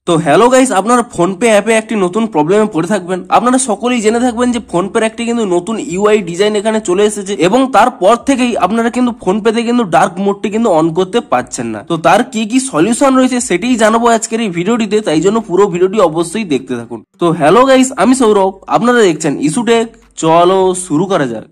তো hello guys, আপনারা PhonePe অ্যাপে একটি নতুন প্রবলেমে পড়ে থাকবেন। আপনারা সকলেই জেনে থাকবেন যে ফোনপের একটি কিন্তু নতুন ইউআই ডিজাইন এখানে চলে এসেছে এবং তারপর থেকেই আপনারা কিন্তু ফোনপেতে কিন্তু ডার্ক মোডটি কিন্তু অন করতে পারছেন না। তো তার কি কি সলিউশন রয়েছে সেটাই জানাবো আজকের এই ভিডিওটিতে, তাই জন্য পুরো ভিডিওটি অবশ্যই দেখতে থাকুন। তো হ্যালো গাইস, আমি সৌরভ, আপনারা দেখছেন ইস্যুটেক। চলো শুরু করা যাক।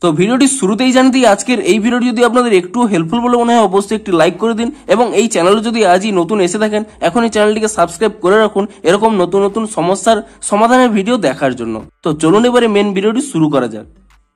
তো ভিডিওটি শুরুতেই জানাতে আজকের এই ভিডিওটি যদি আপনাদের একটু হেল্পফুল বলে মনে হয় অবশ্যই একটি লাইক করে দিন এবং এই চ্যানেলে যদি আজই নতুন এসে থাকেন এখন এই চ্যানেলটিকে সাবস্ক্রাইব করে রাখুন এরকম নতুন নতুন সমস্যার সমাধানের ভিডিও দেখার জন্য। তো চলুন এবারে মেন ভিডিওটি শুরু করা যাক।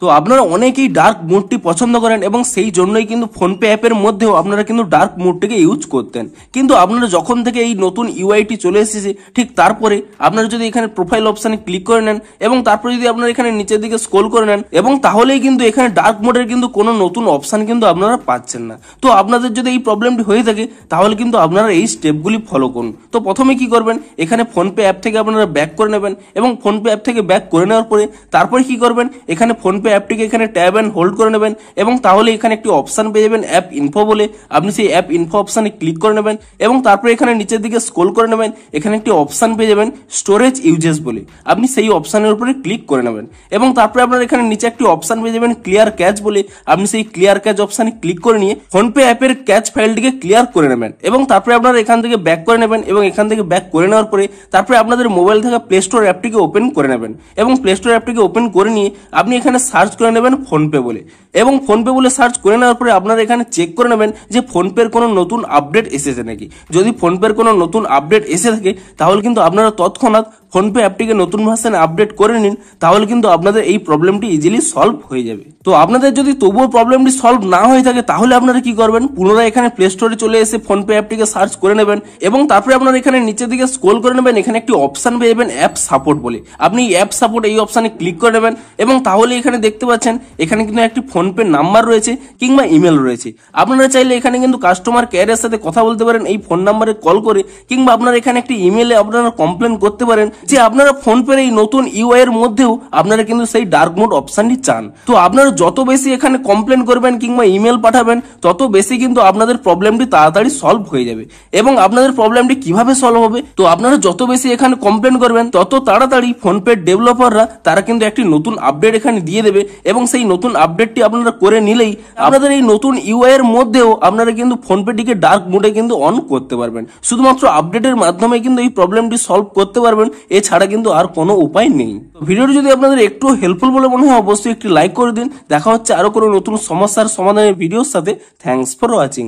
তো আপনারা অনেকেই ডার্ক মোডটি পছন্দ করেন এবং সেই জন্যই কিন্তু ফোনপে অ্যাপের মধ্যেও আপনারা কিন্তু ডার্ক মোডটিকে ইউজ করতেন। কিন্তু আপনারা যখন থেকে এই নতুন ইউআইটি চলে এসেছে ঠিক তারপরে আপনারা যদি এখানে প্রোফাইল অপশনে ক্লিক করে নেন এবং তারপরে যদি আপনারা এখানে নিচের দিকে স্ক্রল করে নেন এবং তাহলেই কিন্তু এখানে ডার্ক মোডের কিন্তু কোনো নতুন অপশন কিন্তু আপনারা পাচ্ছেন না। তো আপনাদের যদি এই প্রবলেমটি হয়ে থাকে তাহলে কিন্তু আপনারা এই স্টেপগুলি ফলো করুন। তো প্রথমে কি করবেন, এখানে ফোনপে অ্যাপ থেকে আপনারা ব্যাক করে নেবেন এবং ফোনপে অ্যাপ থেকে ব্যাক করে নেওয়ার পরে তারপরে কি করবেন, এখানে ফোনপে অ্যাপটিকে এখানে ট্যাব এন্ড হোল্ড করে নেবেন এবং তাহলে এখানে একটি অপশন পেয়ে যাবেন অ্যাপ ইনফো বলে। আপনি সেই অ্যাপ ইনফো অপশনে ক্লিক করে নেবেন এবং তারপরে এখানে নিচের দিকে স্ক্রল করে নেবেন, এখানে একটি অপশন পেয়ে যাবেন স্টোরেজ ইউজেস বলে। আপনি সেই অপশনের উপরে ক্লিক করে নেবেন এবং তারপরে আপনার এখানে নিচে একটি অপশন পেয়ে যাবেন ক্লিয়ার ক্যাচ বলে। আপনি সেই ক্লিয়ার ক্যাচ অপশনে ক্লিক করে নিয়ে ফোনপে অ্যাপের ক্যাচ ফাইলটিকে ক্লিয়ার করে নেবেন এবং তারপরে আপনারা এখান থেকে ব্যাক করে নেবেন এবং এখান থেকে ব্যাক করে নেওয়ার পরে তারপরে আপনাদের মোবাইল থেকে প্লে স্টোর অ্যাপটিকে ওপেন করে নেবেন এবং প্লে স্টোর অ্যাপটিকে ওপেন করে নিয়ে আপনি এখানে সার্চ করে নেবেন ফোনপে বলে এবং ফোনপে বলে সার্চ করে নেওয়ার পরে আপনারা এখানে চেক করে নেবেন যে ফোনপের কোনো নতুন আপডেট এসেছে নাকি। যদি ফোনপের কোনো নতুন আপডেট এসে থাকে তাহলে কিন্তু আপনারা তৎক্ষণাৎ ফোনপে অ্যাপটিকে নতুন ভার্সনে আপডেট করে নিন, তাহলে কিন্তু আপনাদের এই প্রবলেমটি ইজিলি সলভ হয়ে যাবে। তো আপনাদের যদি তবুও প্রবলেমটি সলভ না হয়ে থাকে তাহলে আপনারা কি করবেন, পুনরায় এখানে প্লে স্টোরে চলে এসে ফোনপে অ্যাপটিকে সার্চ করে নেবেন এবং তারপরে আপনারা এখানে নিচের দিকে স্ক্রল করে নেবেন, এখানে একটি অপশন পেয়ে যাবেন অ্যাপ সাপোর্ট বলে। আপনি অ্যাপ সাপোর্ট এই অপশনে ক্লিক করে নেবেন এবং তাহলে এখানে দেখতে পাচ্ছেন এখানে কিন্তু একটি ফোনপে নাম্বার রয়েছে কিংবা ইমেল রয়েছে। আপনারা চাইলে এখানে কিন্তু কাস্টমার কেয়ারের সাথে কথা বলতে পারেন এই ফোন নাম্বারে কল করে, কিংবা আপনারা এখানে একটি ইমেলে আপনারা কমপ্লেন করতে পারেন যে আপনারা ফোনপের এই নতুন ইউআই এর মধ্যেও আপনারা কিন্তু সেই ডার্ক মোড অপশনটি চান। তো আপনারা যত বেশি এখানে কমপ্লেন করবেন কিংবা ইমেল পাঠাবেন তত বেশি কিন্তু আপনাদের প্রবলেমটি তাড়াতাড়ি সলভ হয়ে যাবে। এবং আপনাদের প্রবলেমটি কিভাবে সলভ হবে, তো আপনারা যত বেশি এখানে কমপ্লেন করবেন তত তাড়াতাড়ি ফোনপের ডেভেলপাররা তারা কিন্তু একটি নতুন আপডেট এখানে দিয়ে দেবে এবং সেই নতুন আপডেটটি আপনারা করে নিলেই আপনাদের এই নতুন ইউআই এর মধ্যেও আপনারা কিন্তু ফোনপেটিকে ডার্ক মোডে কিন্তু অন করতে পারবেন। শুধুমাত্র আপডেটের মাধ্যমে কিন্তু এই প্রবলেমটি সলভ করতে পারবেন, এছাড়া কিন্তু আর কোনো উপায় নেই। ভিডিওটি যদি আপনাদের একটু হেল্পফুল বলে মনে হয় অবশ্যই একটি লাইক করে দিন। দেখা হচ্ছে আরো কোনো নতুন সমস্যার সমাধানের ভিডিওর সাথে। Thanks for watching.